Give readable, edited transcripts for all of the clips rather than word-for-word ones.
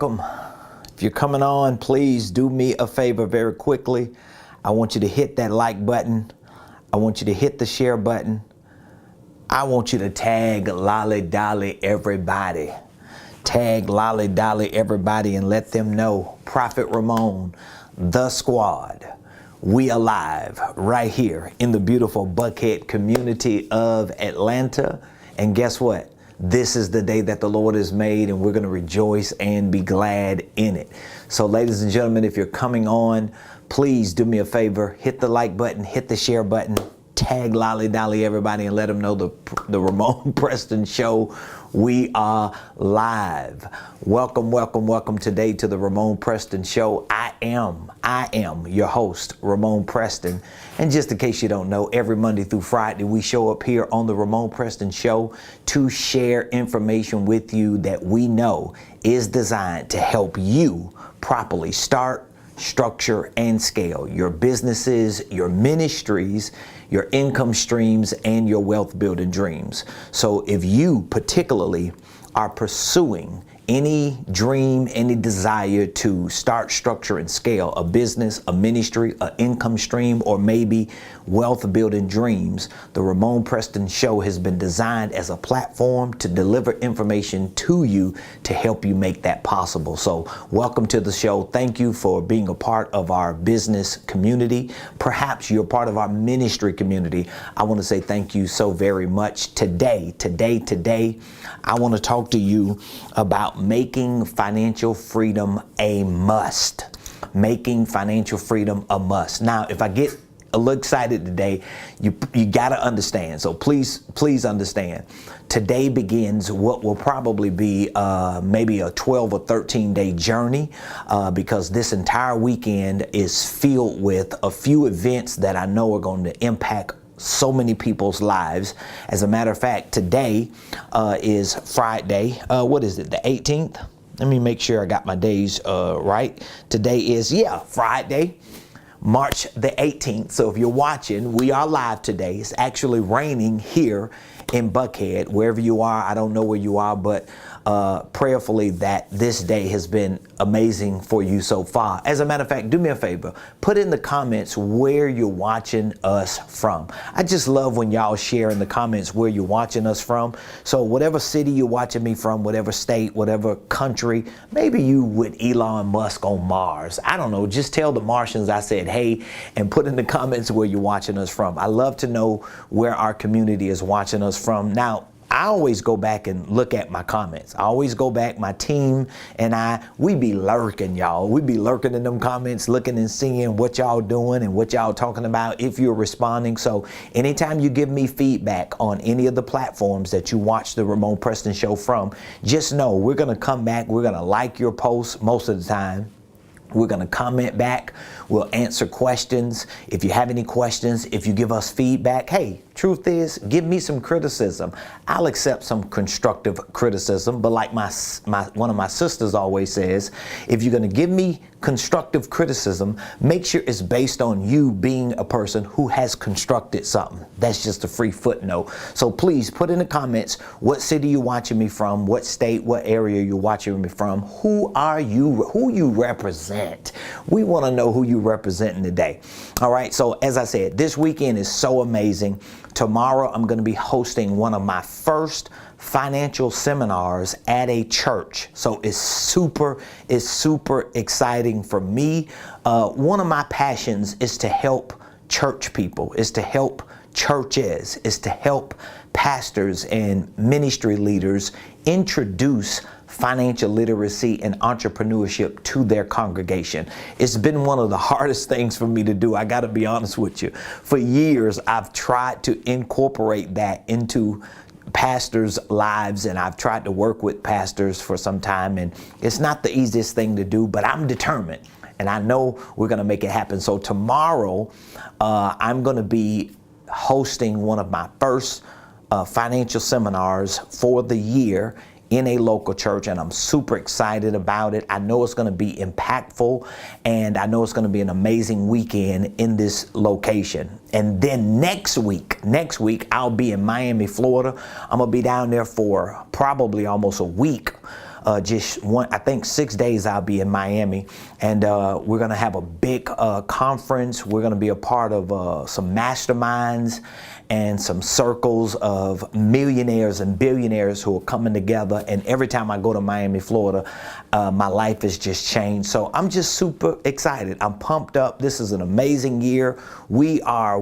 Welcome. If you're coming on, please do me a favor very quickly. I want you to hit that like button. I want you to hit the share button. I want you to tag Lolly Dolly everybody. Tag Lolly Dolly everybody and let them know Prophet Ramon, the squad, we alive right here in the beautiful Buckhead community of Atlanta. And guess what? This is the day that the Lord has made, and we're going to rejoice and be glad in it. So, ladies and gentlemen, if you're coming on, please do me a favor, hit the like button, hit the share button, tag Lolly Dolly everybody, and let them know the Ramon Preston Show. We are live. Welcome, welcome, welcome today to the Ramon Preston Show. I am your host, Ramon Preston. And just in case you don't know, every Monday through Friday, we show up here on the Ramon Preston Show to share information with you that we know is designed to help you properly start, structure, and scale your businesses, your ministries, your income streams, and your wealth building dreams. So if you particularly are pursuing any dream, any desire to start, structure, and scale a business, a ministry, an income stream, or maybe wealth building dreams, the Ramon Preston Show has been designed as a platform to deliver information to you to help you make that possible. So welcome to the show. Thank you for being a part of our business community. Perhaps you're part of our ministry community. I want to say thank you so very much. Today, I want to talk to you about making financial freedom a must. Making financial freedom a must. Now, if I get a little excited today, you got to understand. So please understand. Today begins what will probably be maybe a 12 or 13 day journey because this entire weekend is filled with a few events that I know are going to impact so many people's lives. As a matter of fact, today is Friday. What is it? The 18th? Let me make sure I got my days right. Today is, Friday, March the 18th. So if you're watching, we are live today. It's actually raining here in Buckhead, wherever you are. I don't know where you are, but prayerfully that this day has been amazing for you so far. As a matter of fact, do me a favor, put in the comments where you're watching us from. I just love when y'all share in the comments where you're watching us from. So whatever city you're watching me from, whatever state, whatever country, maybe you with Elon Musk on Mars. I don't know. Just tell the Martians I said hey, and put in the comments where you're watching us from. I love to know where our community is watching us from. Now, I always go back and look at my comments. I always go back, my team and we be lurking, y'all. We be lurking in them comments, looking and seeing what y'all doing and what y'all talking about if you're responding. So anytime you give me feedback on any of the platforms that you watch the Ramon Preston Show from, just know we're going to come back. We're going to like your posts most of the time. We're going to comment back. We'll answer questions. If you have any questions, if you give us feedback, hey, truth is, give me some criticism. I'll accept some constructive criticism. But like one of my sisters always says, if you're going to give me constructive criticism, make sure it's based on you being a person who has constructed something. That's just a free footnote. So please put in the comments what city you're watching me from, what state, what area you're watching me from, who are you, who you represent. We want to know who you representing today. All right. So as I said, this weekend is so amazing. Tomorrow, I'm going to be hosting one of my first financial seminars at a church. So it's super exciting for me. One of my passions is to help church people, is to help churches, is to help pastors and ministry leaders introduce financial literacy and entrepreneurship to their congregation. It's been one of the hardest things for me to do. I got to be honest with you. For years, I've tried to incorporate that into pastors' lives, and I've tried to work with pastors for some time, and it's not the easiest thing to do, but I'm determined, and I know we're going to make it happen. So tomorrow, I'm going to be hosting one of my first financial seminars for the year in a local church, and I'm super excited about it. I know it's going to be impactful, and I know it's going to be an amazing weekend in this location. And then next week, I'll be in Miami, Florida. I'm going to be down there for probably almost a week I think 6 days I'll be in Miami, and we're going to have a big conference. We're going to be a part of some masterminds and some circles of millionaires and billionaires who are coming together. And every time I go to Miami, Florida, my life has just changed. So I'm just super excited. I'm pumped up. This is an amazing year. We are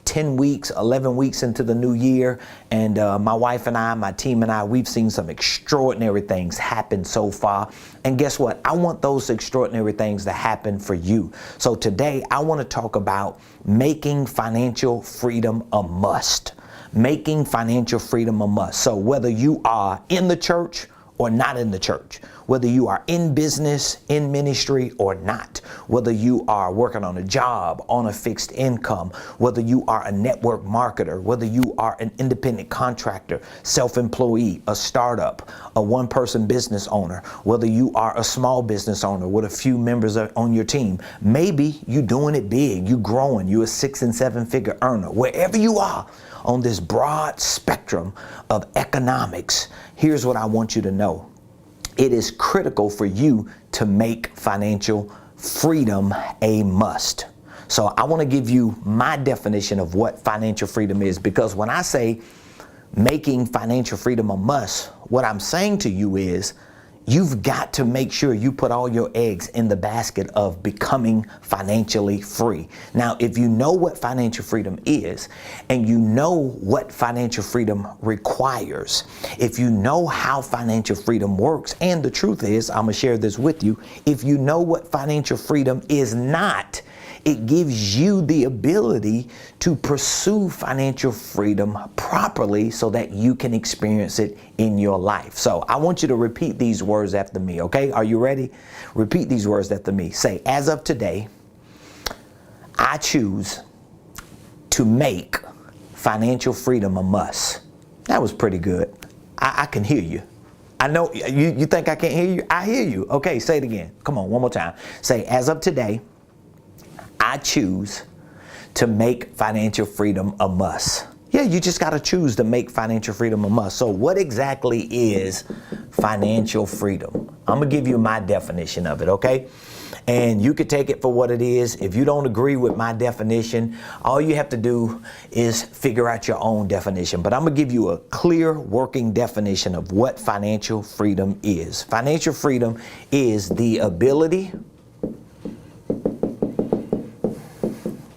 10 weeks, 11 weeks into the new year, and my wife and I, my team and I, we've seen some extraordinary things happen so far. And guess what? I want those extraordinary things to happen for you. So today I want to talk about making financial freedom a must. Making financial freedom a must. So whether you are in the church or not in the church, whether you are in business, in ministry or not, whether you are working on a job, on a fixed income, whether you are a network marketer, whether you are an independent contractor, self-employee, a startup, a one-person business owner, whether you are a small business owner with a few members on your team, maybe you're doing it big, you're growing, you're a 6- and 7-figure earner, wherever you are on this broad spectrum of economics, here's what I want you to know. It is critical for you to make financial freedom a must. So I want to give you my definition of what financial freedom is, because when I say making financial freedom a must, what I'm saying to you is you've got to make sure you put all your eggs in the basket of becoming financially free. Now, if you know what financial freedom is, and you know what financial freedom requires, if you know how financial freedom works, and the truth is, I'm gonna share this with you, if you know what financial freedom is not, it gives you the ability to pursue financial freedom properly so that you can experience it in your life. So I want you to repeat these words after me, okay? Are you ready? Repeat these words after me. Say, as of today, I choose to make financial freedom a must. That was pretty good. I can hear you. I know you think I can't hear you? I hear you. Okay, say it again. Come on, one more time. Say, as of today, I choose to make financial freedom a must. Yeah, you just got to choose to make financial freedom a must. So what exactly is financial freedom? I'm going to give you my definition of it, okay? And you could take it for what it is. If you don't agree with my definition, all you have to do is figure out your own definition. But I'm going to give you a clear working definition of what financial freedom is. Financial freedom is the ability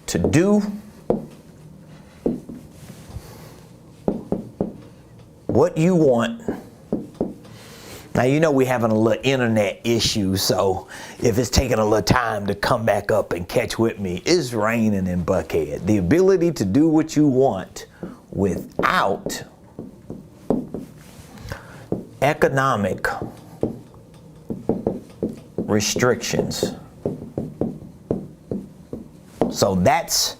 to do what you want. Now, you know we're having a little internet issue, so if it's taking a little time to come back up and catch with me, it's raining in Buckhead. The ability to do what you want without economic restrictions. So that's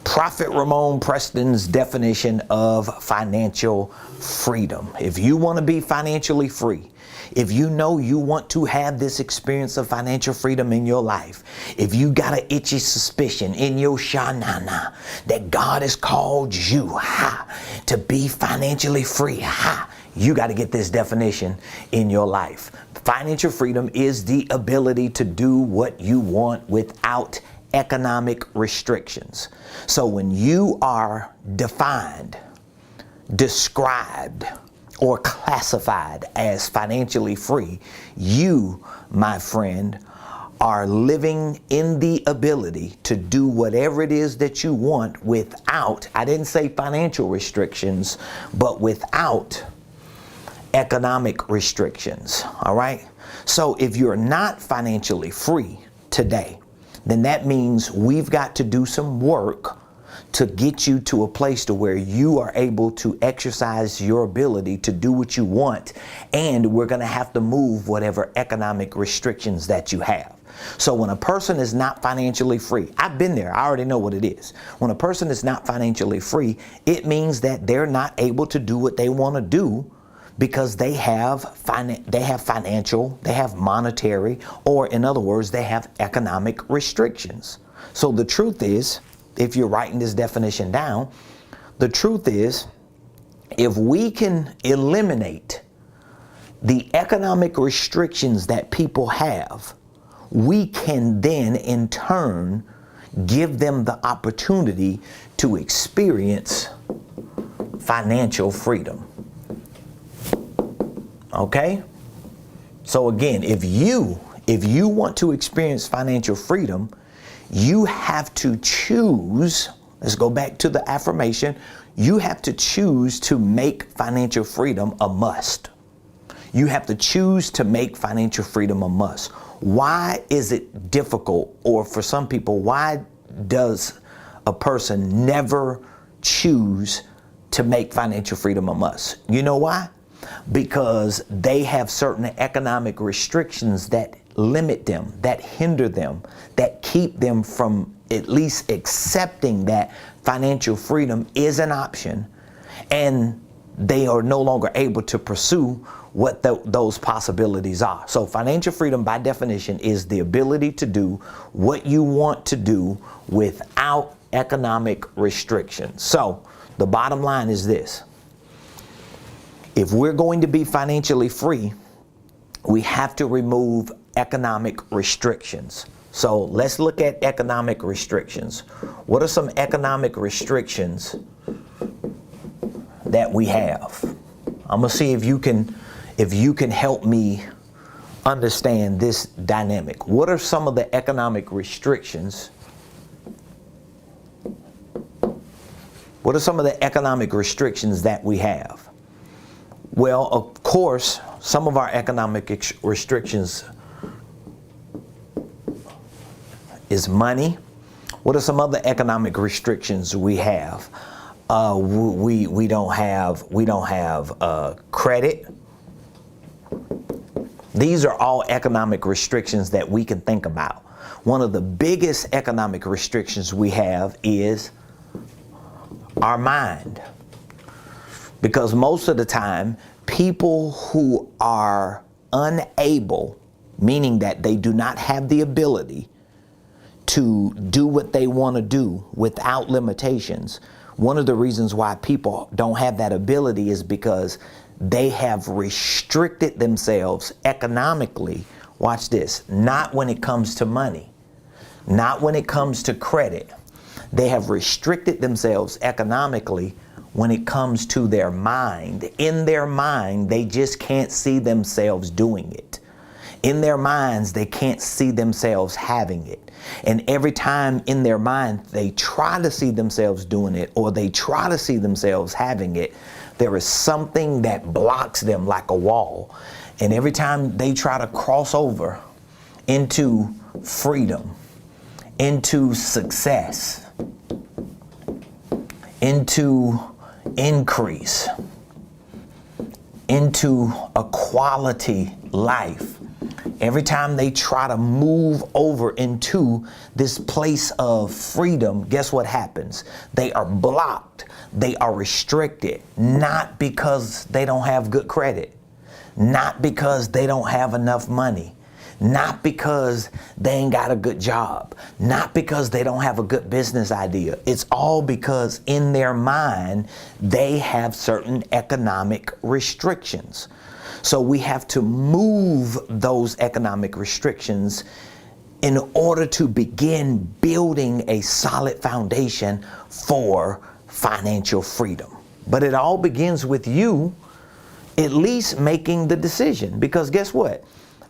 Prophet Ramon Preston's definition of financial freedom. If you want to be financially free, if you know you want to have this experience of financial freedom in your life, if you got an itchy suspicion in your shanana that God has called you to be financially free, you got to get this definition in your life. Financial freedom is the ability to do what you want without economic restrictions. So when you are defined, described, or classified as financially free, you, my friend, are living in the ability to do whatever it is that you want without, I didn't say financial restrictions, but without economic restrictions. All right? So if you're not financially free today, then that means we've got to do some work to get you to a place to where you are able to exercise your ability to do what you want, and we're going to have to move whatever economic restrictions that you have. So when a person is not financially free, I've been there, I already know what it is. When a person is not financially free, it means that they're not able to do what they want to do because they have financial, they have monetary, or in other words, they have economic restrictions. So the truth is, if you're writing this definition down, the truth is, if we can eliminate the economic restrictions that people have, we can then in turn give them the opportunity to experience financial freedom. Okay? So again, if you want to experience financial freedom, you have to choose, let's go back to the affirmation, you have to choose to make financial freedom a must. You have to choose to make financial freedom a must. Why is it difficult, or for some people, why does a person never choose to make financial freedom a must? You know why? Because they have certain economic restrictions that limit them, that hinder them, that keep them from at least accepting that financial freedom is an option, and they are no longer able to pursue what those possibilities are. So financial freedom by definition is the ability to do what you want to do without economic restrictions. So the bottom line is this: if we're going to be financially free, we have to remove economic restrictions. So let's look at economic restrictions. What are some economic restrictions that we have? I'm gonna see if you can help me understand this dynamic. What are some of the economic restrictions? What are some of the economic restrictions that we have? Well, of course, some of our economic restrictions is money. What are some other economic restrictions we have? We don't have credit. These are all economic restrictions that we can think about. One of the biggest economic restrictions we have is our mind. Because most of the time, people who are unable, meaning that they do not have the ability to do what they want to do without limitations, one of the reasons why people don't have that ability is because they have restricted themselves economically. Watch this. Not when it comes to money, not when it comes to credit. They have restricted themselves economically when it comes to their mind. In their mind, they just can't see themselves doing it. In their minds, they can't see themselves having it. And every time in their mind they try to see themselves doing it, or they try to see themselves having it, there is something that blocks them like a wall. And every time they try to cross over into freedom, into success, into increase, into a quality life, every time they try to move over into this place of freedom, guess what happens? They are blocked. They are restricted, not because they don't have good credit, not because they don't have enough money, not because they ain't got a good job, not because they don't have a good business idea. It's all because in their mind, they have certain economic restrictions. So we have to move those economic restrictions in order to begin building a solid foundation for financial freedom. But it all begins with you at least making the decision, because guess what?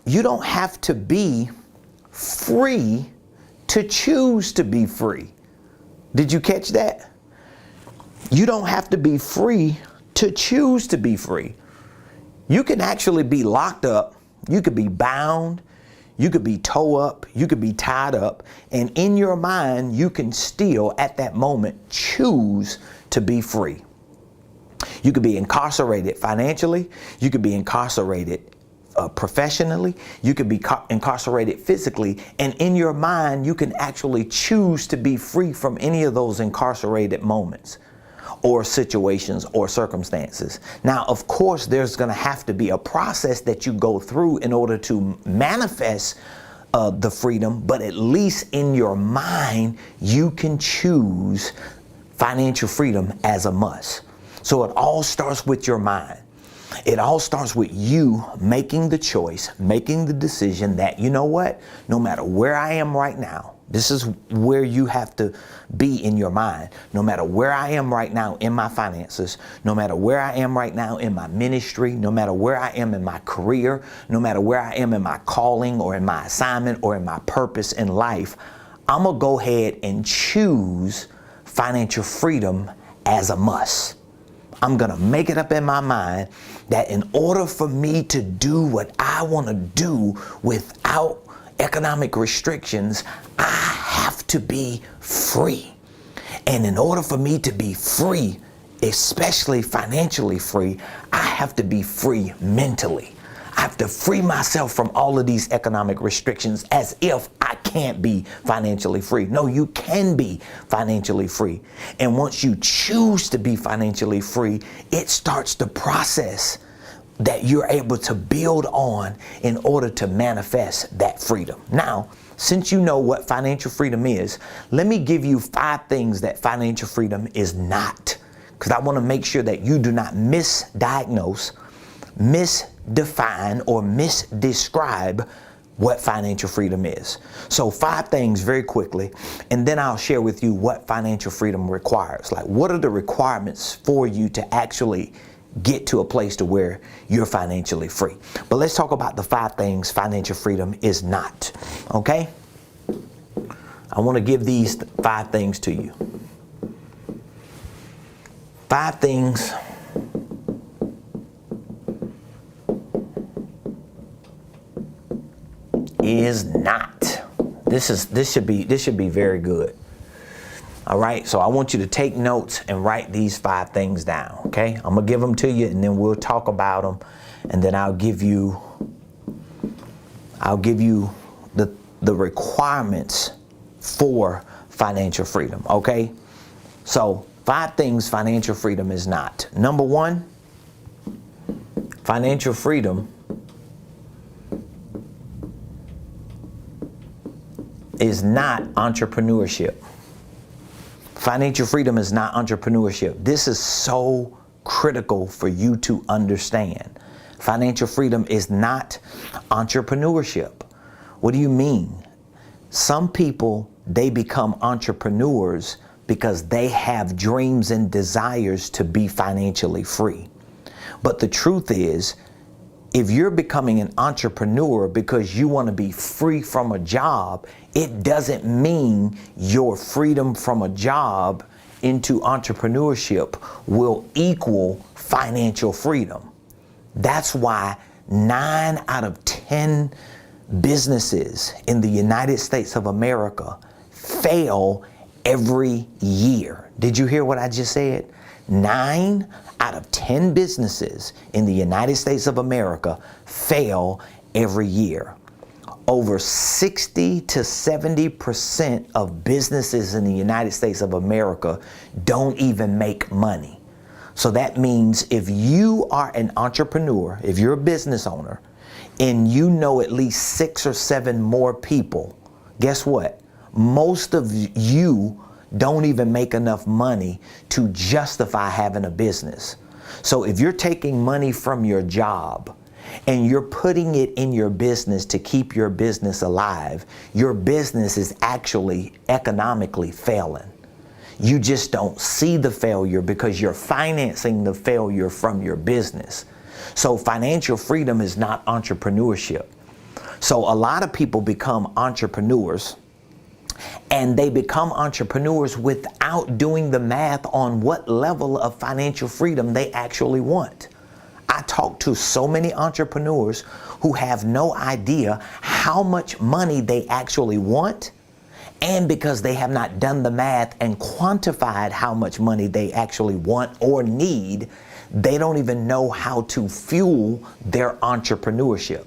You don't have to be free to choose to be free. Did you catch that? You don't have to be free to choose to be free. You can actually be locked up. You could be bound. You could be towed up. You could be tied up. And in your mind, you can still at that moment choose to be free. You could be incarcerated financially. You could be incarcerated professionally. You could be incarcerated physically. And in your mind, you can actually choose to be free from any of those incarcerated moments or situations or circumstances. Now, of course, there's going to have to be a process that you go through in order to manifest the freedom, but at least in your mind, you can choose financial freedom as a must. So it all starts with your mind. It all starts with you making the choice, making the decision that, you know what, no matter where I am right now, this is where you have to be in your mind. No matter where I am right now in my finances, no matter where I am right now in my ministry, no matter where I am in my career, no matter where I am in my calling or in my assignment or in my purpose in life, I'm going to go ahead and choose financial freedom as a must. I'm going to make it up in my mind that in order for me to do what I want to do without economic restrictions, I have to be free. And in order for me to be free, especially financially free, I have to be free mentally. I have to free myself from all of these economic restrictions as if I can't be financially free. No, you can be financially free. And once you choose to be financially free, it starts the process that you're able to build on in order to manifest that freedom. Now, since you know what financial freedom is, let me give you 5 things that financial freedom is not, because I want to make sure that you do not misdiagnose, misdefine, or misdescribe what financial freedom is. So 5 things very quickly, and then I'll share with you what financial freedom requires. Like, what are the requirements for you to actually get to a place to where you're financially free? But let's talk about the 5 things financial freedom is not. Okay? I want to give these 5 things to you. 5 things is not. This should be very good. All right, so I want you to take notes and write these 5 things down, okay? I'm gonna give them to you and then we'll talk about them, and then I'll give you the requirements for financial freedom, okay? So 5 things financial freedom is not. Number 1, financial freedom is not entrepreneurship. Financial freedom is not entrepreneurship. This is so critical for you to understand. Financial freedom is not entrepreneurship. What do you mean? Some people, they become entrepreneurs because they have dreams and desires to be financially free. But the truth is, if you're becoming an entrepreneur because you want to be free from a job, it doesn't mean your freedom from a job into entrepreneurship will equal financial freedom. That's why 9 out of 10 businesses in the United States of America fail every year. Did you hear what I just said? 9 out of 10 businesses in the United States of America fail every year. Over 60 to 70% of businesses in the United States of America don't even make money. So that means if you are an entrepreneur, if you're a business owner, and you know at least 6 or 7 more people, guess what? Most of you don't even make enough money to justify having a business. So if you're taking money from your job and you're putting it in your business to keep your business alive, your business is actually economically failing. You just don't see the failure because you're financing the failure from your business. So financial freedom is not entrepreneurship. So a lot of people become entrepreneurs, and they become entrepreneurs without doing the math on what level of financial freedom they actually want. I talk to so many entrepreneurs who have no idea how much money they actually want, and because they have not done the math and quantified how much money they actually want or need, they don't even know how to fuel their entrepreneurship.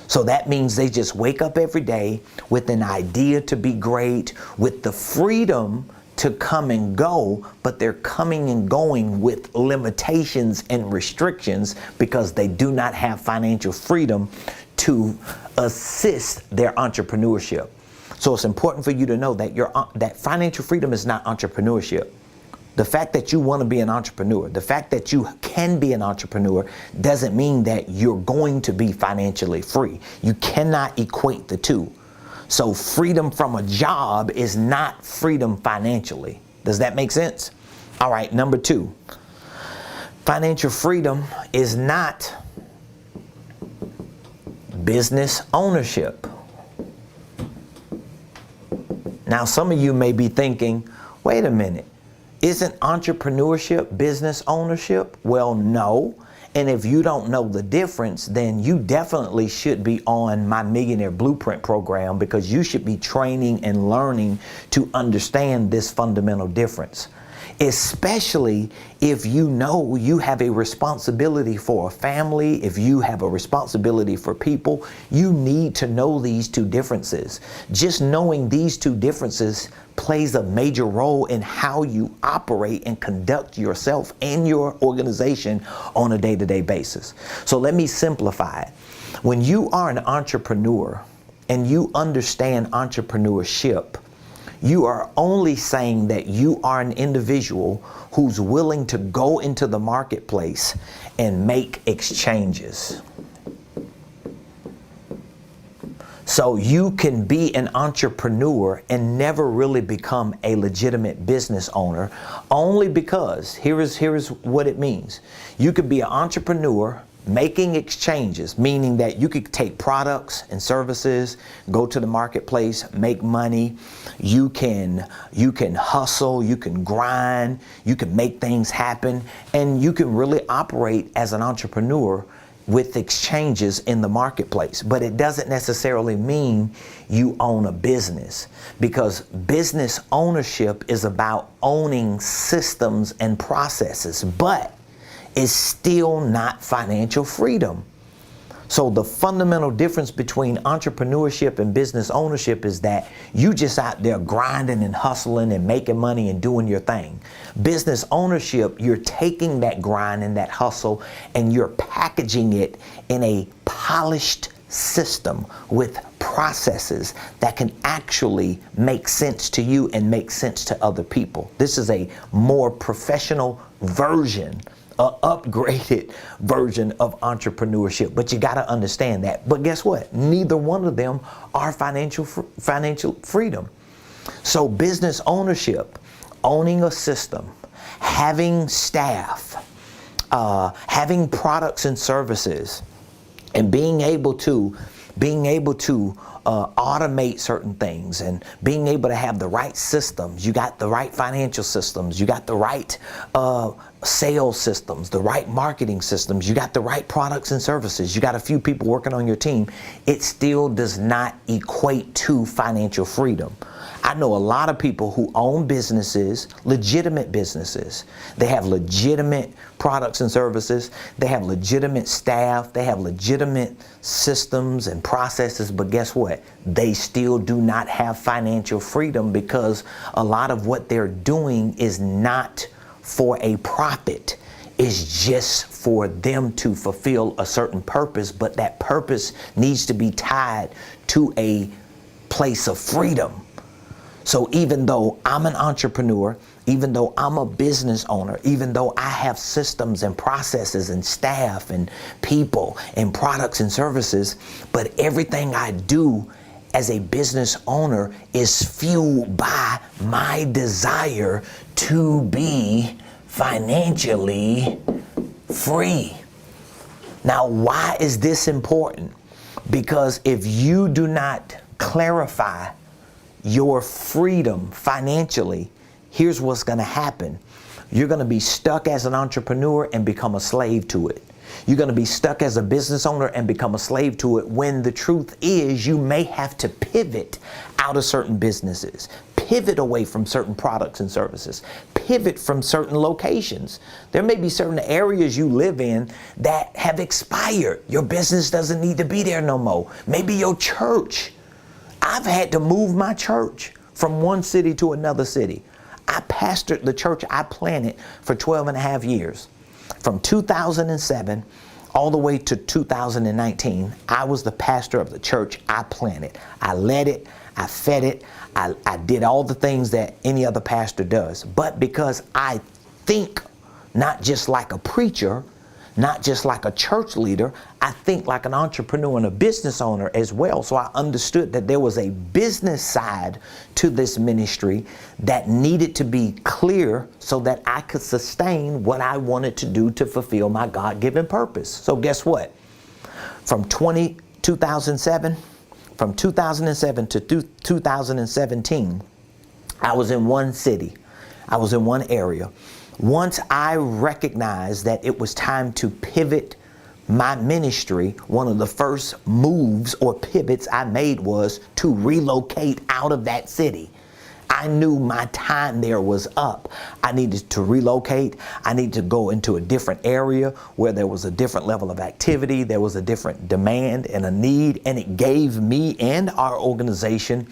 So that means they just wake up every day with an idea to be great, with the freedom to come and go, but they're coming and going with limitations and restrictions because they do not have financial freedom to assist their entrepreneurship. So it's important for you to know that that financial freedom is not entrepreneurship. The fact that you want to be an entrepreneur, the fact that you can be an entrepreneur doesn't mean that you're going to be financially free. You cannot equate the two. So freedom from a job is not freedom financially. Does that make sense? All right, number 2. Financial freedom is not business ownership. Now, some of you may be thinking, wait a minute, isn't entrepreneurship business ownership? Well, no. And if you don't know the difference, then you definitely should be on my Millionaire Blueprint program, because you should be training and learning to understand this fundamental difference. Especially if you know you have a responsibility for a family, if you have a responsibility for people, you need to know these two differences. Just knowing these two differences plays a major role in how you operate and conduct yourself and your organization on a day-to-day basis. So let me simplify it. When you are an entrepreneur and you understand entrepreneurship, you are only saying that you are an individual who's willing to go into the marketplace and make exchanges. So you can be an entrepreneur and never really become a legitimate business owner, only because here's what it means. You could be an entrepreneur making exchanges, meaning that you could take products and services, go to the marketplace, make money. You can hustle, you can grind, you can make things happen, and you can really operate as an entrepreneur with exchanges in the marketplace. But it doesn't necessarily mean you own a business, because business ownership is about owning systems and processes, but is still not financial freedom. So the fundamental difference between entrepreneurship and business ownership is that you just out there grinding and hustling and making money and doing your thing. Business ownership, you're taking that grind and that hustle and you're packaging it in a polished system with processes that can actually make sense to you and make sense to other people. This is a more professional version, an upgraded version of entrepreneurship, but you got to understand that. But guess what? Neither one of them are financial freedom. So business ownership, owning a system, having staff, having products and services, and being able to automate certain things, and being able to have the right systems. You got the right financial systems, you got the right sales systems, the right marketing systems, you got the right products and services, you got a few people working on your team. It still does not equate to financial freedom. I know a lot of people who own businesses, legitimate businesses. They have legitimate products and services. They have legitimate staff. They have legitimate systems and processes. But guess what? They still do not have financial freedom, because a lot of what they're doing is not for a profit. It's just for them to fulfill a certain purpose, but that purpose needs to be tied to a place of freedom. So even though I'm an entrepreneur, even though I'm a business owner, even though I have systems and processes and staff and people and products and services, but everything I do as a business owner is fueled by my desire to be financially free. Now, why is this important? Because if you do not clarify your freedom financially, here's what's going to happen. You're going to be stuck as an entrepreneur and become a slave to it. You're going to be stuck as a business owner and become a slave to it, when the truth is you may have to pivot out of certain businesses, pivot away from certain products and services, pivot from certain locations. There may be certain areas you live in that have expired. Your business doesn't need to be there no more. Maybe your church. I've had to move my church from one city to another city. I pastored the church I planted for 12 and a half years, from 2007 all the way to 2019, I was the pastor of the church I planted. I led it, I fed it, I did all the things that any other pastor does. But because I think not just like a preacher, not just like a church leader, I think like an entrepreneur and a business owner as well. So I understood that there was a business side to this ministry that needed to be clear so that I could sustain what I wanted to do to fulfill my God-given purpose. So guess what? From 2007 to 2017, I was in one city. I was in one area. Once I recognized that it was time to pivot my ministry, one of the first moves or pivots I made was to relocate out of that city. I knew my time there was up. I needed to relocate. I needed to go into a different area where there was a different level of activity. There was a different demand and a need, and it gave me and our organization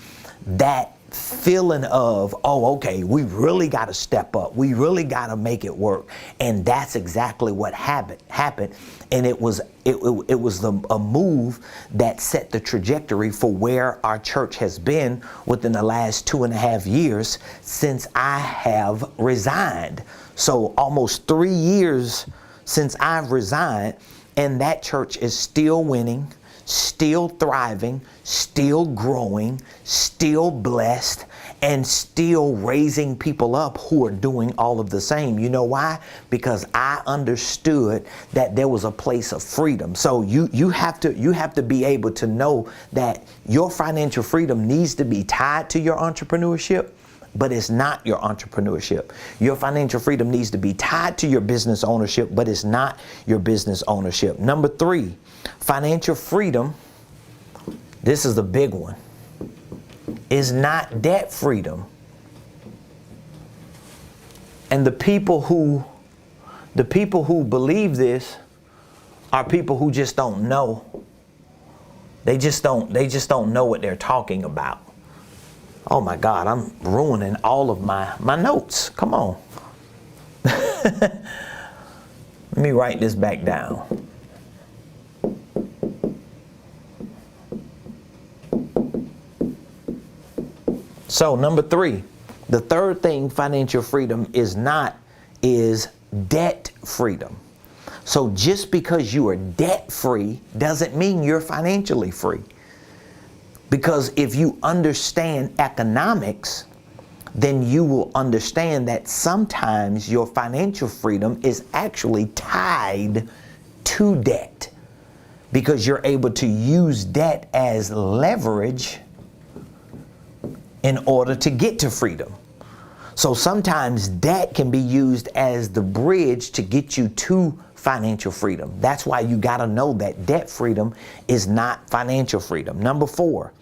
that feeling of, oh, okay, we really got to step up. We really got to make it work. And that's exactly what happened. And it was a move that set the trajectory for where our church has been within the last 2.5 years since I have resigned. So almost 3 years since I've resigned, and that church is still winning, still thriving, still growing, still blessed, and still raising people up who are doing all of the same. You know why? Because I understood that there was a place of freedom. So you have to be able to know that your financial freedom needs to be tied to your entrepreneurship, but it's not your entrepreneurship. Your financial freedom needs to be tied to your business ownership, but it's not your business ownership. Number 3, financial freedom, this is the big one, is not debt freedom. And the people who believe this are people who just don't know. They just don't know what they're talking about. Oh my God, I'm ruining all of my notes. Come on. Let me write this back down. So number 3, the third thing financial freedom is not is debt freedom. So just because you are debt free doesn't mean you're financially free. Because if you understand economics, then you will understand that sometimes your financial freedom is actually tied to debt, because you're able to use debt as leverage in order to get to freedom. So sometimes debt can be used as the bridge to get you to financial freedom. That's why you got to know that debt freedom is not financial freedom. Number 4,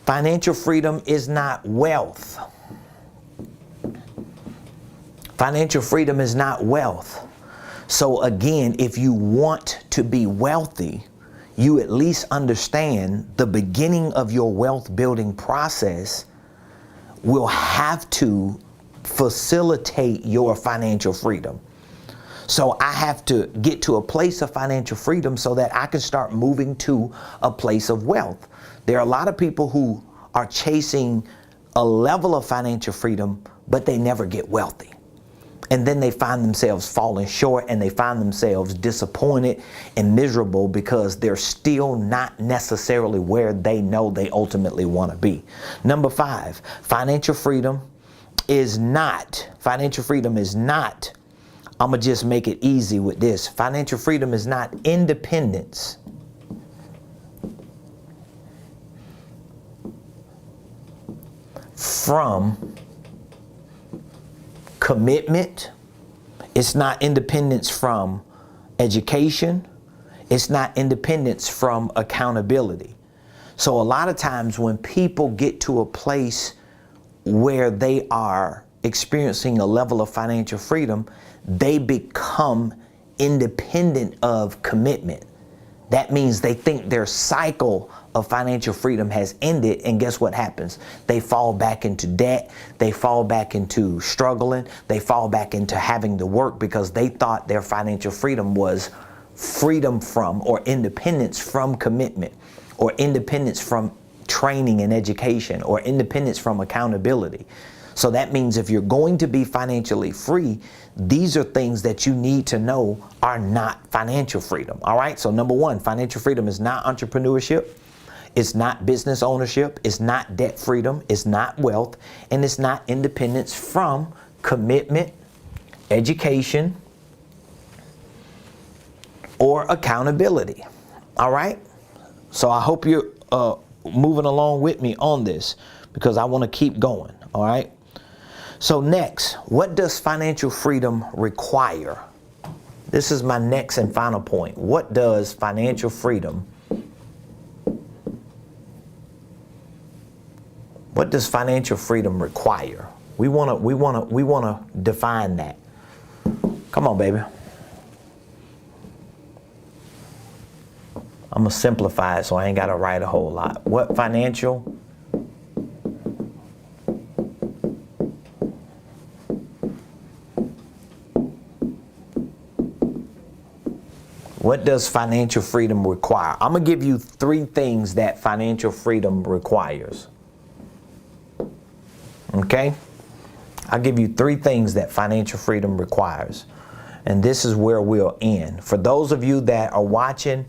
financial freedom is not wealth. Financial freedom is not wealth. So again, if you want to be wealthy, you at least understand the beginning of your wealth building process will have to facilitate your financial freedom. So I have to get to a place of financial freedom so that I can start moving to a place of wealth. There are a lot of people who are chasing a level of financial freedom, but they never get wealthy. And then they find themselves falling short, and they find themselves disappointed and miserable because they're still not necessarily where they know they ultimately want to be. Number 5, financial freedom is not, I'm going to just make it easy with this. Financial freedom is not independence. From commitment. It's not independence from education. It's not independence from accountability. So a lot of times when people get to a place where they are experiencing a level of financial freedom, they become independent of commitment. That means they think their cycle of financial freedom has ended, and guess what happens? They fall back into debt, they fall back into struggling, they fall back into having to work because they thought their financial freedom was freedom from or independence from commitment, or independence from training and education, or independence from accountability. So that means if you're going to be financially free, these are things that you need to know are not financial freedom. All right. So number one, financial freedom is not entrepreneurship. It's not business ownership. It's not debt freedom. It's not wealth. And it's not independence from commitment, education, or accountability. All right. So I hope you're moving along with me on this, because I want to keep going. All right. So next, what does financial freedom require? This is my next and final point. What does financial freedom require? We want to define that. Come on, baby. I'm going to simplify it so I ain't got to write a whole lot. What does financial freedom require? I'm going to give you 3 things that financial freedom requires. Okay? I'll give you 3 things that financial freedom requires. And this is where we'll end. For those of you that are watching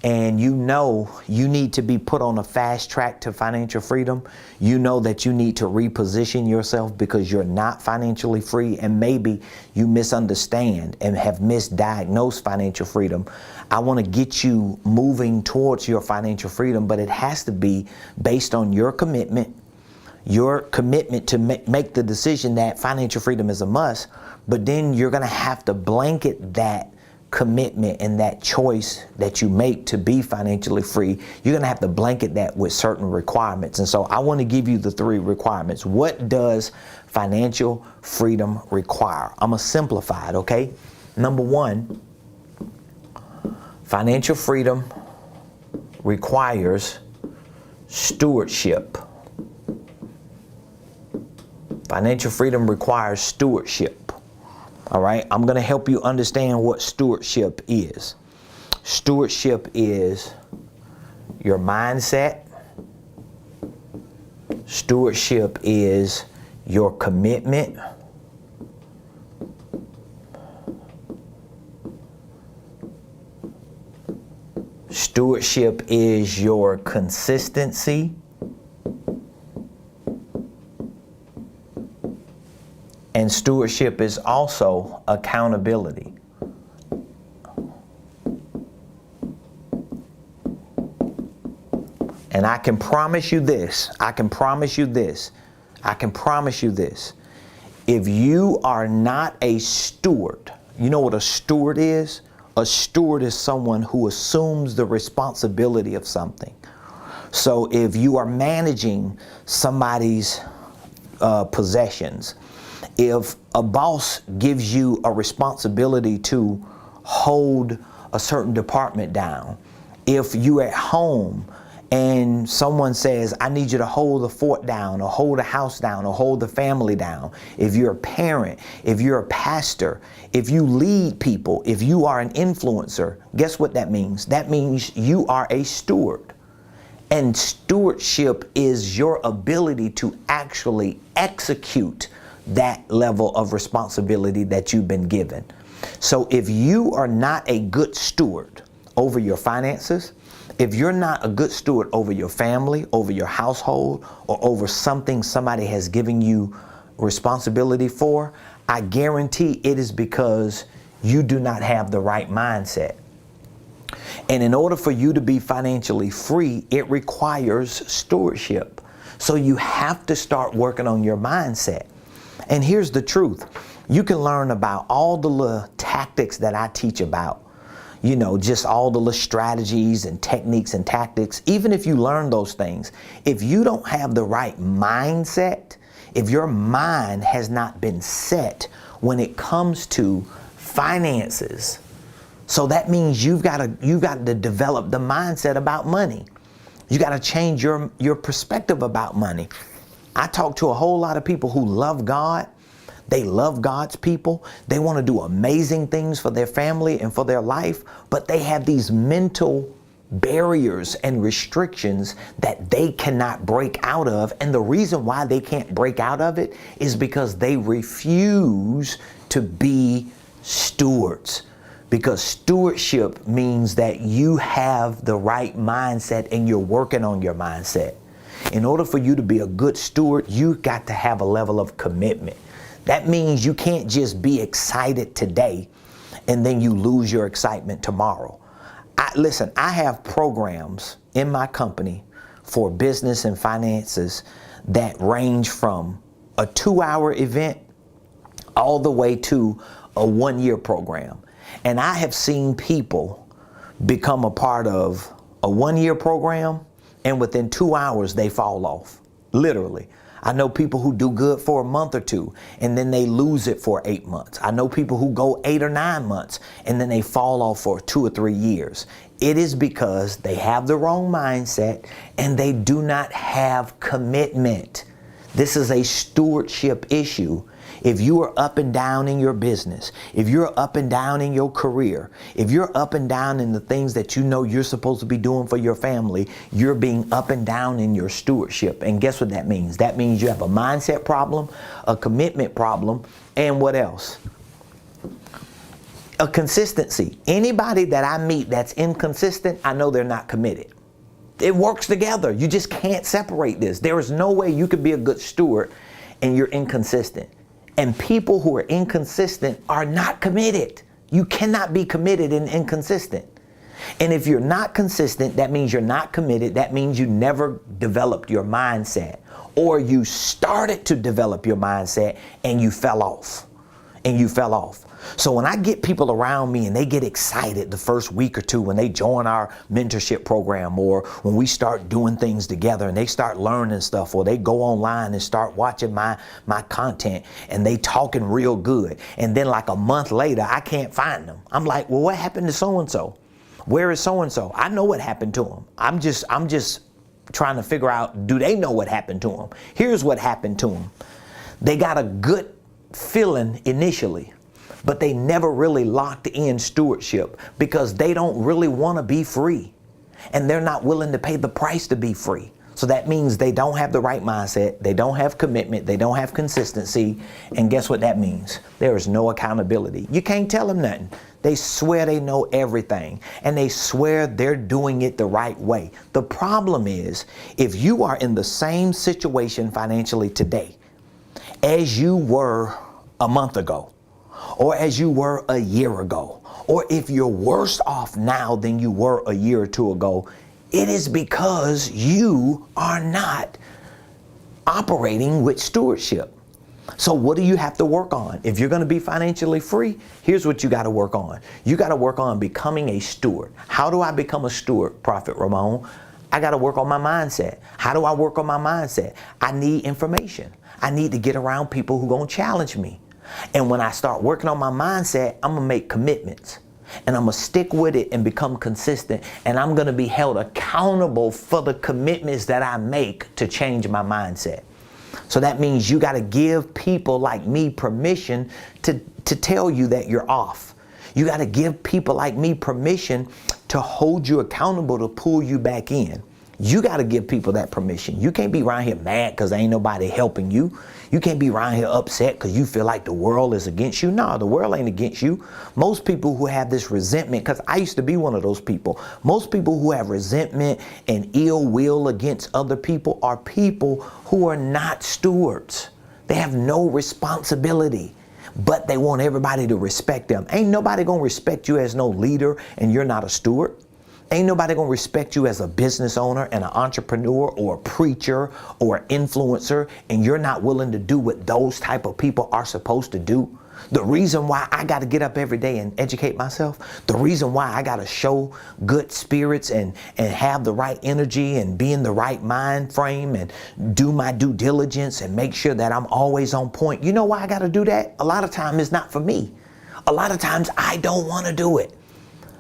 and you know you need to be put on a fast track to financial freedom, you know that you need to reposition yourself because you're not financially free, and maybe you misunderstand and have misdiagnosed financial freedom. I want to get you moving towards your financial freedom, but it has to be based on your commitment to make the decision that financial freedom is a must. But then you're going to have to blanket that commitment and that choice that you make to be financially free. You're going to have to blanket that with certain requirements. And so I want to give you the 3 requirements. What does financial freedom require? I'm going to simplify it, okay? Number 1, financial freedom requires stewardship. Financial freedom requires stewardship. All right, I'm going to help you understand what stewardship is. Stewardship is your mindset. Stewardship is your commitment. Stewardship is your consistency. And stewardship is also accountability. And I can promise you this. If you are not a steward, you know what a steward is? A steward is someone who assumes the responsibility of something. So if you are managing somebody's possessions, if a boss gives you a responsibility to hold a certain department down, if you're at home and someone says, I need you to hold the fort down, or hold the house down, or hold the family down, if you're a parent, if you're a pastor, if you lead people, if you are an influencer, guess what that means? That means you are a steward. And stewardship is your ability to actually execute that level of responsibility that you've been given. So if you are not a good steward over your finances, if you're not a good steward over your family, over your household, or over something somebody has given you responsibility for, I guarantee it is because you do not have the right mindset. And in order for you to be financially free, it requires stewardship. So you have to start working on your mindset. And here's the truth. You can learn about all the little tactics that I teach about, you know, just all the little strategies and techniques and tactics. Even if you learn those things, if you don't have the right mindset, if your mind has not been set when it comes to finances, so that means you've got to develop the mindset about money. You got to change your perspective about money. I talk to a whole lot of people who love God. They love God's people. They want to do amazing things for their family and for their life, but they have these mental barriers and restrictions that they cannot break out of. And the reason why they can't break out of it is because they refuse to be stewards. Because stewardship means that you have the right mindset and you're working on your mindset. In order for you to be a good steward, you got to have a level of commitment. That means you can't just be excited today and then you lose your excitement tomorrow. Listen, I have programs in my company for business and finances that range from a 2-hour event all the way to a 1-year program. And I have seen people become a part of a 1-year program and within 2 hours they fall off, literally. I know people who do good for a month or two and then they lose it for 8 months. I know people who go 8 or 9 months and then they fall off for 2 or 3 years. It is because they have the wrong mindset and they do not have commitment. This is a stewardship issue. If you are up and down in your business, if you're up and down in your career, if you're up and down in the things that you know you're supposed to be doing for your family, you're being up and down in your stewardship. And guess what that means? That means you have a mindset problem, a commitment problem, and what else? A consistency. Anybody that I meet that's inconsistent, I know they're not committed. It works together. You just can't separate this. There is no way you could be a good steward and you're inconsistent. And people who are inconsistent are not committed. You cannot be committed and inconsistent. And if you're not consistent, that means you're not committed. That means you never developed your mindset, or you started to develop your mindset and you fell off. So when I get people around me and they get excited the first week or two when they join our mentorship program, or when we start doing things together and they start learning stuff, or they go online and start watching my content and they talking real good, and then like a month later I can't find them. I'm like, well, what happened to so-and-so? Where is so-and-so? I know what happened to them. I'm just trying to figure out, do they know what happened to them? Here's what happened to them. They got a good feeling initially, but they never really locked in stewardship because they don't really want to be free and they're not willing to pay the price to be free. So that means they don't have the right mindset, they don't have commitment, they don't have consistency, and guess what that means? There is no accountability. You can't tell them nothing. They swear they know everything and they swear they're doing it the right way. The problem is, if you are in the same situation financially today as you were a month ago, or as you were a year ago, or if you're worse off now than you were a year or two ago, it is because you are not operating with stewardship. So what do you have to work on? If you're going to be financially free, here's what you got to work on. You got to work on becoming a steward. How do I become a steward, Prophet Ramon? I got to work on my mindset. How do I work on my mindset? I need information. I need to get around people who are going to challenge me. And when I start working on my mindset, I'm going to make commitments. And I'm going to stick with it and become consistent. And I'm going to be held accountable for the commitments that I make to change my mindset. So that means you got to give people like me permission to tell you that you're off. You got to give people like me permission to hold you accountable, to pull you back in. You got to give people that permission. You can't be around here mad because ain't nobody helping you. You can't be around here upset because you feel like the world is against you. No, the world ain't against you. Most people who have this resentment, because I used to be one of those people, most people who have resentment and ill will against other people are people who are not stewards. They have no responsibility, but they want everybody to respect them. Ain't nobody gonna respect you as no leader and you're not a steward. Ain't nobody gonna respect you as a business owner and an entrepreneur or a preacher or an influencer, and you're not willing to do what those type of people are supposed to do. The reason why I got to get up every day and educate myself, the reason why I got to show good spirits and have the right energy and be in the right mind frame and do my due diligence and make sure that I'm always on point. You know why I got to do that? A lot of times it's not for me. A lot of times I don't want to do it.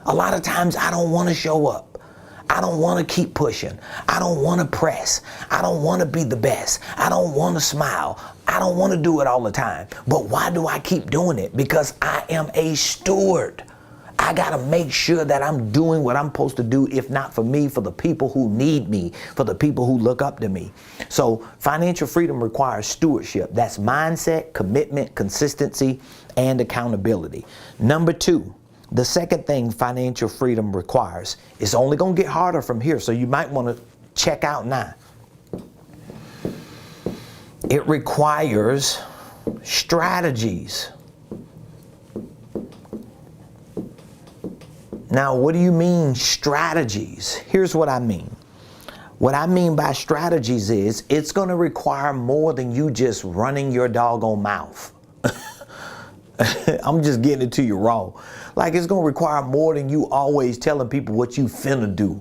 A lot of times I don't want to show up. I don't want to keep pushing. I don't want to press. I don't want to be the best. I don't want to smile. I don't want to do it all the time. But why do I keep doing it? Because I am a steward. I got to make sure that I'm doing what I'm supposed to do, if not for me, for the people who need me, for the people who look up to me. So financial freedom requires stewardship. That's mindset, commitment, consistency, and accountability. Number 2. The second thing financial freedom requires, it's only going to get harder from here, so you might want to check out now. It requires strategies. Now, what do you mean strategies? Here's what I mean. What I mean by strategies is it's going to require more than you just running your doggone mouth. I'm just getting it to you raw. Like, it's going to require more than you always telling people what you finna do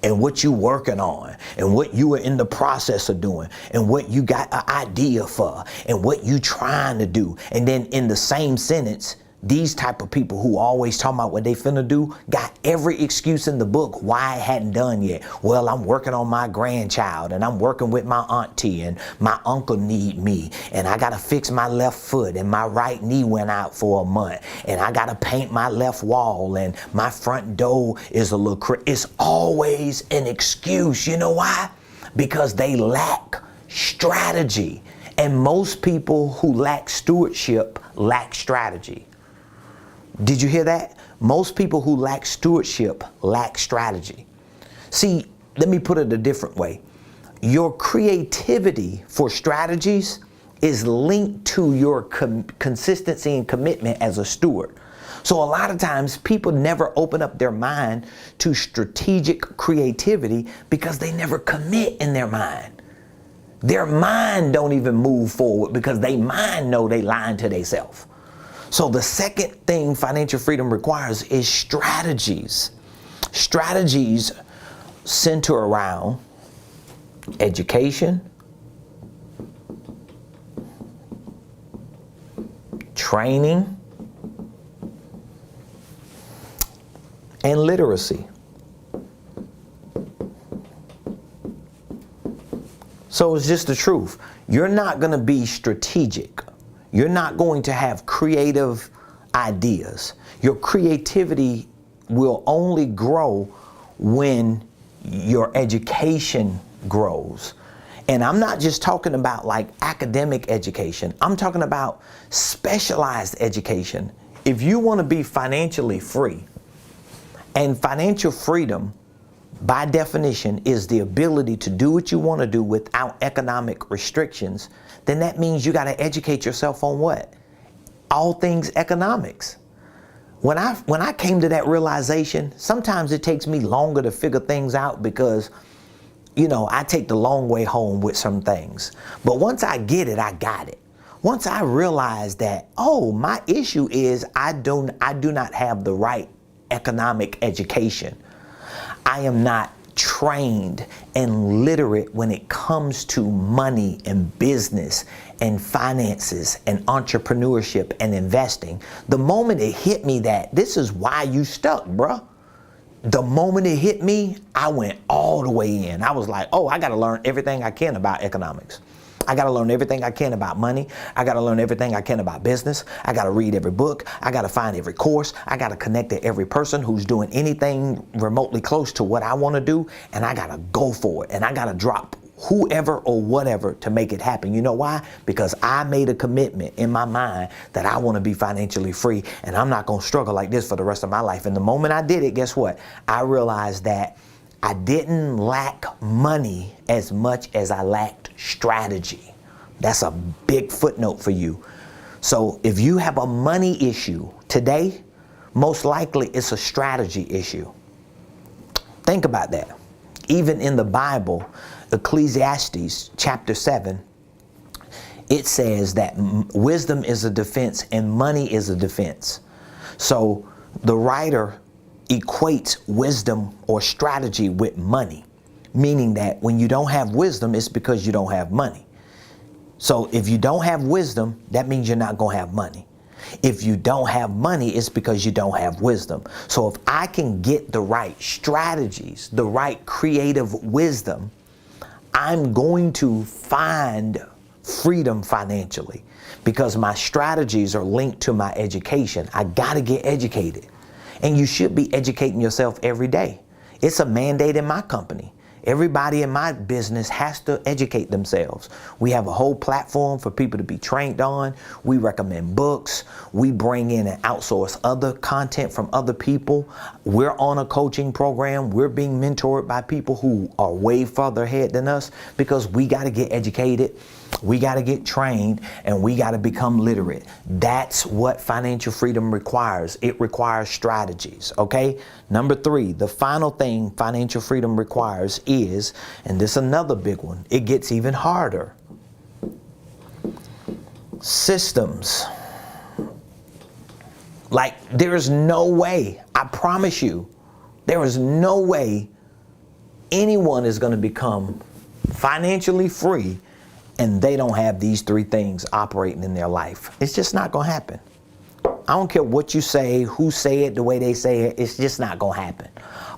and what you working on and what you are in the process of doing and what you got an idea for and what you trying to do. And then in the same sentence, these type of people who always talking about what they finna do got every excuse in the book why it hadn't done yet. Well, I'm working on my grandchild, and I'm working with my auntie, and my uncle need me, and I gotta fix my left foot, and my right knee went out for a month, and I gotta paint my left wall, and my front door is a little It's always an excuse. You know why? Because they lack strategy. And most people who lack stewardship lack strategy. Did you hear that? Most people who lack stewardship lack strategy. See, let me put it a different way. Your creativity for strategies is linked to your consistency and commitment as a steward. So a lot of times people never open up their mind to strategic creativity because they never commit in their mind. Their mind don't even move forward because they mind know they lying to themselves. So the second thing financial freedom requires is strategies. Strategies center around education, training, and literacy. So it's just the truth. You're not going to be strategic. You're not going to have creative ideas. Your creativity will only grow when your education grows. And I'm not just talking about like academic education. I'm talking about specialized education. If you want to be financially free, and financial freedom, by definition, is the ability to do what you want to do without economic restrictions, then that means you got to educate yourself on what? All things economics. When I came to that realization, sometimes it takes me longer to figure things out because, you know, I take the long way home with some things. But once I get it, I got it. Once I realize that, oh, my issue is I do not have the right economic education. I am not trained and literate when it comes to money and business and finances and entrepreneurship and investing. The moment it hit me that this is why you stuck, bruh. The moment it hit me, I went all the way in. I was like, oh, I got to learn everything I can about economics. I got to learn everything I can about money. I got to learn everything I can about business. I got to read every book. I got to find every course. I got to connect to every person who's doing anything remotely close to what I want to do. And I got to go for it. And I got to drop whoever or whatever to make it happen. You know why? Because I made a commitment in my mind that I want to be financially free. And I'm not going to struggle like this for the rest of my life. And the moment I did it, guess what? I realized that I didn't lack money as much as I lacked strategy. That's a big footnote for you. So if you have a money issue today, most likely it's a strategy issue. Think about that. Even in the Bible, Ecclesiastes chapter 7, it says that wisdom is a defense and money is a defense. So the writer equates wisdom or strategy with money, meaning that when you don't have wisdom, it's because you don't have money. So if you don't have wisdom, that means you're not going to have money. If you don't have money, it's because you don't have wisdom. So if I can get the right strategies, the right creative wisdom, I'm going to find freedom financially because my strategies are linked to my education. I got to get educated. And you should be educating yourself every day. It's a mandate in my company. Everybody in my business has to educate themselves. We have a whole platform for people to be trained on. We recommend books. We bring in and outsource other content from other people. We're on a coaching program. We're being mentored by people who are way further ahead than us because we got to get educated. We got to get trained and we got to become literate. That's what financial freedom requires. It requires strategies, okay? Number 3, the final thing financial freedom requires is, and this is another big one, it gets even harder. Systems. Like, there's no way, I promise you, there is no way anyone is going to become financially free and they don't have these 3 things operating in their life. It's just not going to happen. I don't care what you say, who say it, the way they say it, it's just not going to happen.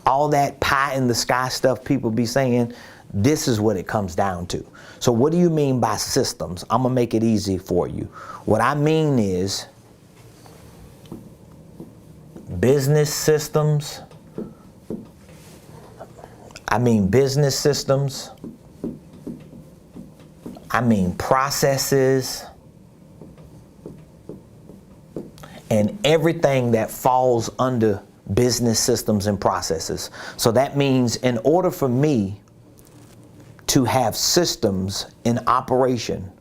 All that pie in the sky stuff people be saying, this is what it comes down to. So what do you mean by systems? I'm going to make it easy for you. What I mean is business systems. I mean business systems. I mean processes and everything that falls under business systems and processes. So that means in order for me to have systems in operation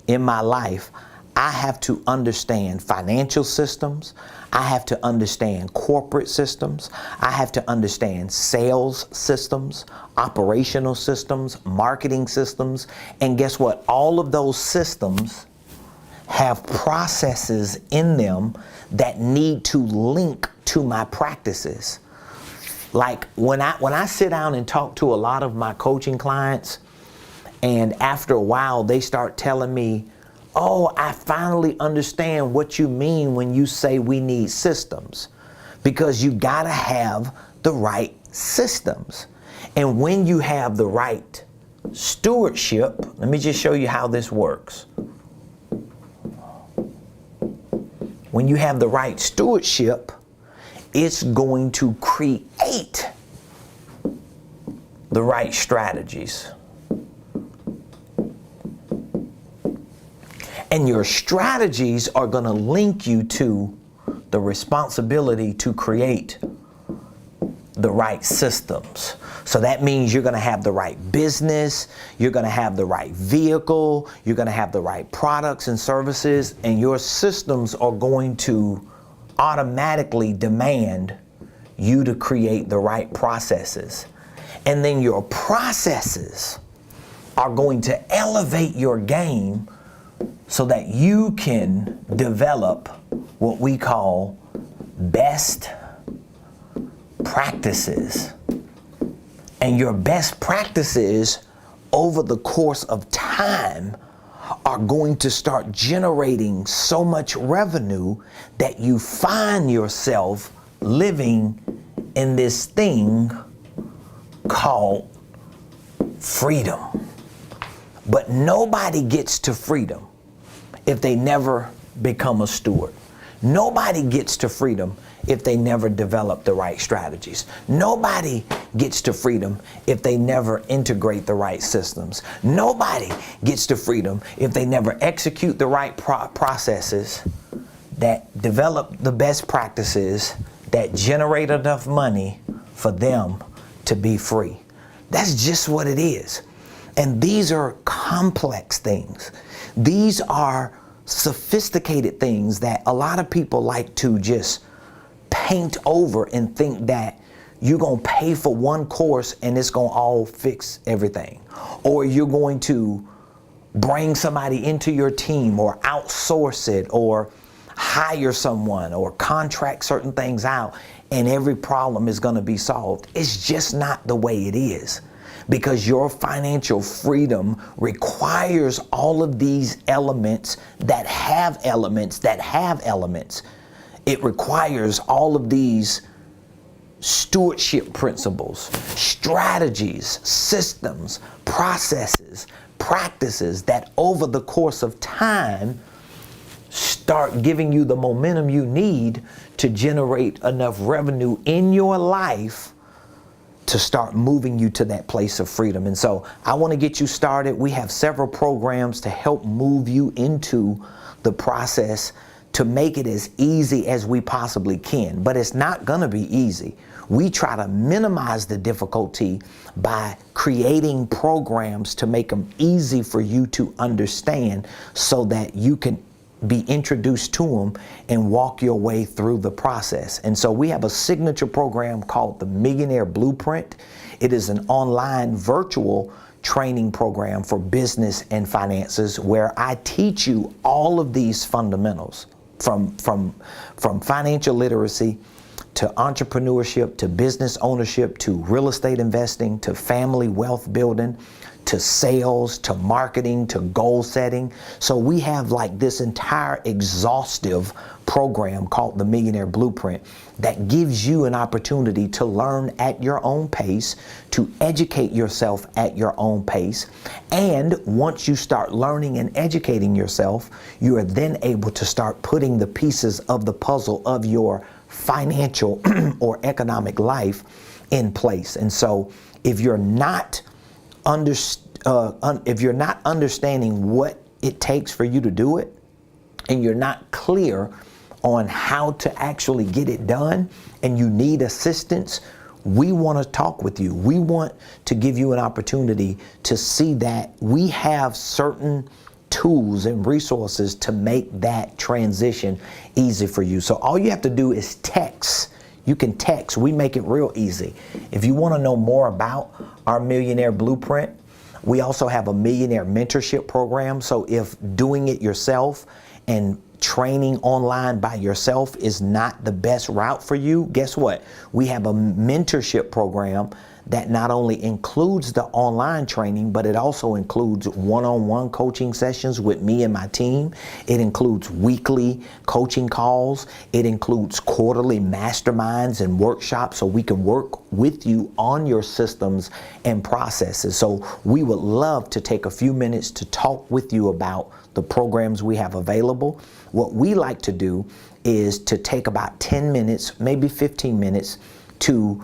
in my life, I have to understand financial systems. I have to understand corporate systems. I have to understand sales systems, operational systems, marketing systems. And guess what? All of those systems have processes in them that need to link to my practices. Like when I sit down and talk to a lot of my coaching clients, and after a while they start telling me, oh, I finally understand what you mean when you say we need systems, because you gotta have the right systems. And when you have the right stewardship, let me just show you how this works. When you have the right stewardship, it's going to create the right strategies. And your strategies are going to link you to the responsibility to create the right systems. So that means you're going to have the right business, you're going to have the right vehicle, you're going to have the right products and services, and your systems are going to automatically demand you to create the right processes. And then your processes are going to elevate your game so that you can develop what we call best practices. And your best practices over the course of time are going to start generating so much revenue that you find yourself living in this thing called freedom. But nobody gets to freedom if they never become a steward. Nobody gets to freedom if they never develop the right strategies. Nobody gets to freedom if they never integrate the right systems. Nobody gets to freedom if they never execute the right processes that develop the best practices that generate enough money for them to be free. That's just what it is. And these are complex things. These are sophisticated things that a lot of people like to just paint over and think that you're going to pay for one course and it's going to all fix everything. Or you're going to bring somebody into your team or outsource it or hire someone or contract certain things out and every problem is going to be solved. It's just not the way it is. because your financial freedom requires all of these elements that have elements that have elements. It requires all of these stewardship principles, strategies, systems, processes, practices that over the course of time start giving you the momentum you need to generate enough revenue in your life to start moving you to that place of freedom. And so I want to get you started. We have several programs to help move you into the process to make it as easy as we possibly can. But it's not going to be easy. We try to minimize the difficulty by creating programs to make them easy for you to understand so that you can be introduced to them and walk your way through the process. And so we have a signature program called the Millionaire Blueprint. It is an online virtual training program for business and finances where I teach you all of these fundamentals from financial literacy to entrepreneurship, to business ownership, to real estate investing, to family wealth building, to sales, to marketing, to goal setting. So we have like this entire exhaustive program called the Millionaire Blueprint that gives you an opportunity to learn at your own pace, to educate yourself at your own pace. And once you start learning and educating yourself, you are then able to start putting the pieces of the puzzle of your financial or economic life in place. And so if you're not understanding what it takes for you to do it, and you're not clear on how to actually get it done, and you need assistance, we want to talk with you. We want to give you an opportunity to see that we have certain tools and resources to make that transition easy for you. So all you have to do is text. You can text. We make it real easy. If you want to know more about our Millionaire Blueprint, we also have a Millionaire Mentorship Program. So if doing it yourself and training online by yourself is not the best route for you, guess what? We have a mentorship program that not only includes the online training, but it also includes one-on-one coaching sessions with me and my team. It includes weekly coaching calls. It includes quarterly masterminds and workshops so we can work with you on your systems and processes. So we would love to take a few minutes to talk with you about the programs we have available. What we like to do is to take about 10 minutes, maybe 15 minutes to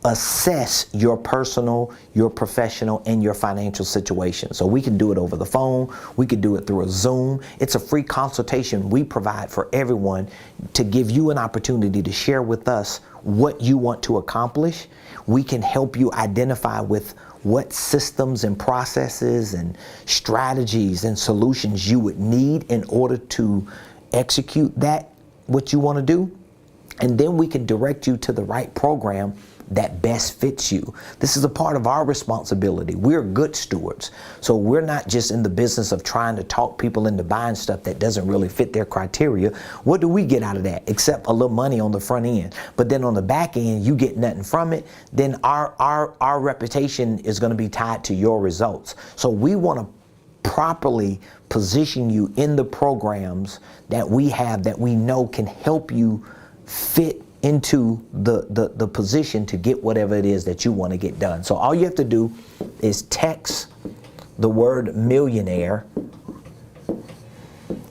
assess your personal, your professional, and your financial situation. So we can do it over the phone. We could do it through a Zoom. It's a free consultation we provide for everyone to give you an opportunity to share with us what you want to accomplish. We can help you identify with what systems and processes and strategies and solutions you would need in order to execute that, what you want to do. And then we can direct you to the right program that best fits you. This is a part of our responsibility. We're good stewards. So we're not just in the business of trying to talk people into buying stuff that doesn't really fit their criteria. What do we get out of that? Except a little money on the front end. But then on the back end, you get nothing from it. Then our reputation is going to be tied to your results. So we want to properly position you in the programs that we have that we know can help you fit into the position to get whatever it is that you want to get done. So all you have to do is text the word millionaire.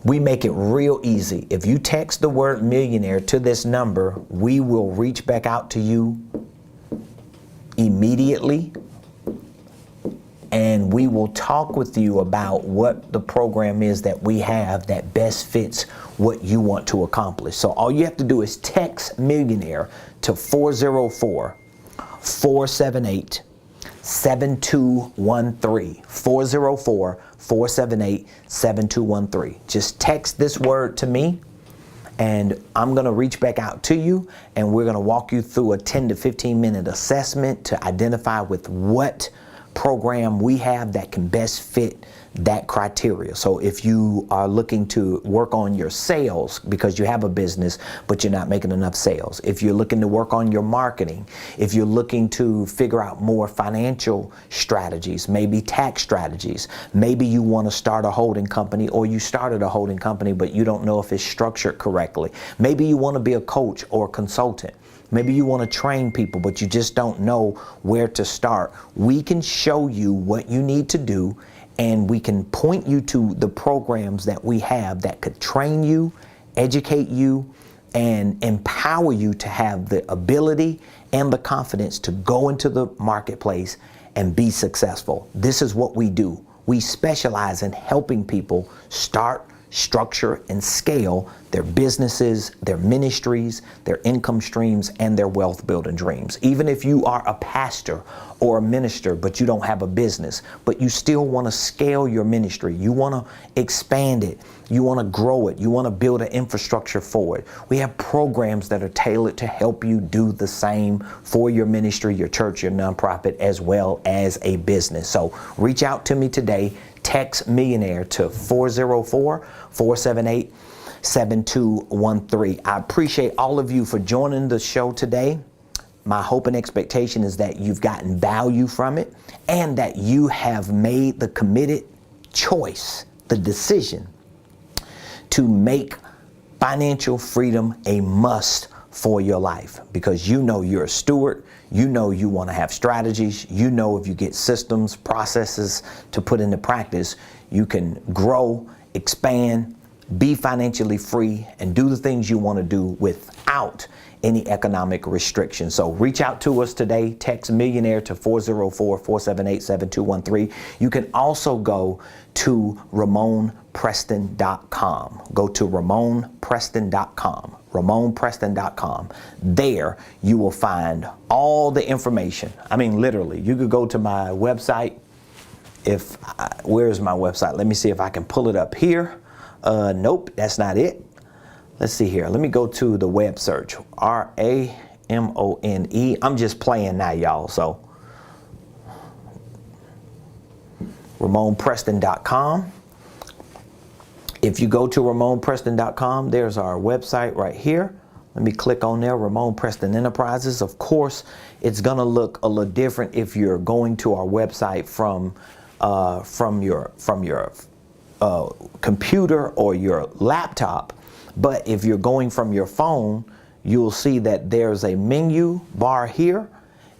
We make it real easy. If you text the word millionaire to this number, we will reach back out to you immediately, and we will talk with you about what the program is that we have that best fits what you want to accomplish. So all you have to do is text millionaire to 404-478-7213. 404-478-7213. Just text this word to me, and I'm going to reach back out to you, and we're going to walk you through a 10 to 15 minute assessment to identify with what program we have that can best fit that criteria. So if you are looking to work on your sales because you have a business but you're not making enough sales, if you're looking to work on your marketing, if you're looking to figure out more financial strategies, maybe tax strategies, maybe you want to start a holding company, or you started a holding company but you don't know if it's structured correctly, maybe you want to be a coach or a consultant, maybe you want to train people but you just don't know where to start, we can show you what you need to do, and we can point you to the programs that we have that could train you, educate you, and empower you to have the ability and the confidence to go into the marketplace and be successful. This is what we do. We specialize in helping people start, structure, and scale their businesses, their ministries, their income streams, and their wealth building dreams. Even if you are a pastor or a minister, but you don't have a business, but you still want to scale your ministry, you want to expand it, you want to grow it, you want to build an infrastructure for it, we have programs that are tailored to help you do the same for your ministry, your church, your nonprofit, as well as a business. So reach out to me today. Text Millionaire to 404-478-7213. I appreciate all of you for joining the show today. My hope and expectation is that you've gotten value from it and that you have made the committed choice, the decision to make financial freedom a must for your life, because you know you're a steward, you know you want to have strategies, you know if you get systems, processes to put into practice, you can grow, expand, be financially free, and do the things you want to do without any economic restrictions. So reach out to us today. Text Millionaire to 404-478-7213. You can also go to RamonPreston.com. Go to RamonPreston.com. RamonPreston.com. There you will find all the information. I mean, literally, you could go to my website. Where's my website? Let me see if I can pull it up here. Nope, that's not it. Let's see here. Let me go to the web search. RAMONE. I'm just playing now, y'all. So RamonPreston.com. If you go to RamonPreston.com, there's our website right here. Let me click on there, Ramon Preston Enterprises. Of course, it's gonna look a little different if you're going to our website from your computer or your laptop. But if you're going from your phone, you'll see that there's a menu bar here,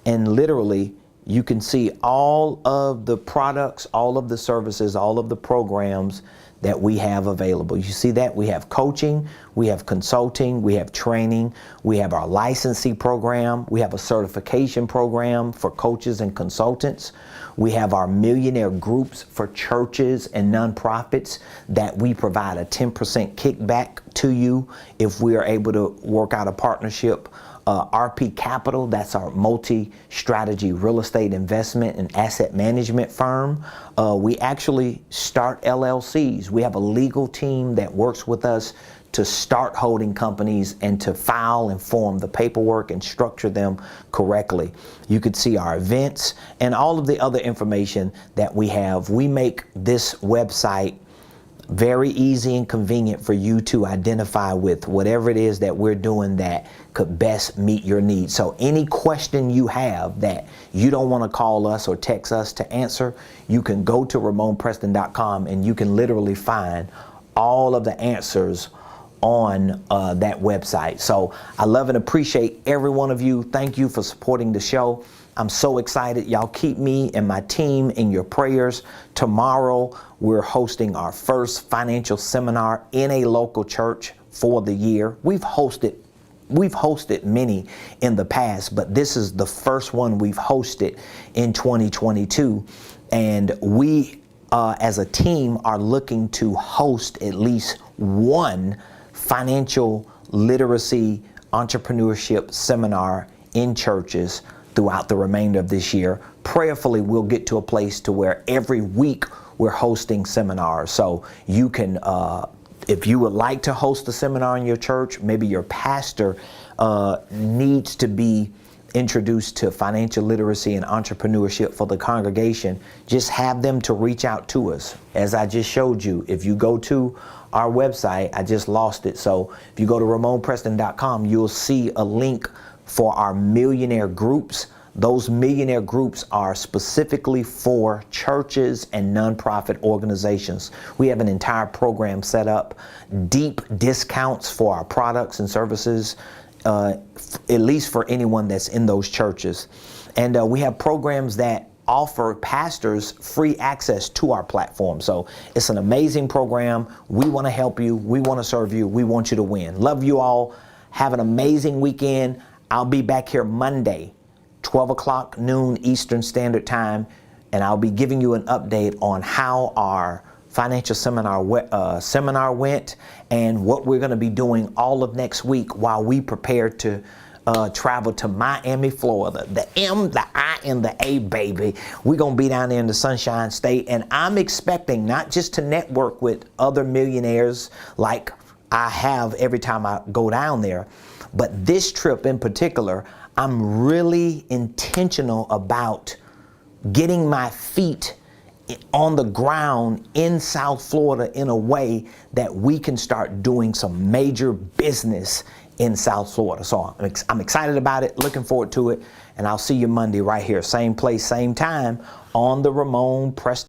and literally you can see all of the products, all of the services, all of the programs that we have available. You see that? We have coaching, we have consulting, we have training, we have our licensing program, we have a certification program for coaches and consultants. We have our millionaire groups for churches and nonprofits that we provide a 10% kickback to you if we are able to work out a partnership. RP Capital, that's our multi-strategy real estate investment and asset management firm. We actually start LLCs. We have a legal team that works with us to start holding companies and to file and form the paperwork and structure them correctly. You could see our events and all of the other information that we have. We make this website very easy and convenient for you to identify with whatever it is that we're doing that could best meet your needs. So any question you have that you don't want to call us or text us to answer, you can go to RamonPreston.com and you can literally find all of the answers on that website. So I love and appreciate every one of you. Thank you for supporting the show. I'm so excited. Y'all keep me and my team in your prayers. Tomorrow, we're hosting our first financial seminar in a local church for the year. We've hosted many in the past, but this is the first one we've hosted in 2022. And we, as a team, are looking to host at least one financial literacy entrepreneurship seminar in churches throughout the remainder of this year. Prayerfully, we'll get to a place to where every week we're hosting seminars. So you can, if you would like to host a seminar in your church, maybe your pastor needs to be introduced to financial literacy and entrepreneurship for the congregation, just have them to reach out to us. As I just showed you, if you go to our website, I just lost it. So if you go to RamonPreston.com, you'll see a link for our millionaire groups. Those millionaire groups are specifically for churches and nonprofit organizations. We have an entire program set up, deep discounts for our products and services, at least for anyone that's in those churches. And we have programs that offer pastors free access to our platform. So it's an amazing program. We want to help you. We want to serve you. We want you to win. Love you all. Have an amazing weekend. I'll be back here Monday, 12 o'clock noon Eastern Standard Time, and I'll be giving you an update on how our financial seminar went and what we're going to be doing all of next week while we prepare to travel to Miami, Florida. The M, the I, and the A, baby. We're going to be down there in the Sunshine State, and I'm expecting not just to network with other millionaires like I have every time I go down there, but this trip in particular, I'm really intentional about getting my feet on the ground in South Florida in a way that we can start doing some major business in South Florida. So I'm excited about it, looking forward to it, and I'll see you Monday right here, same place, same time on the Ramon Preston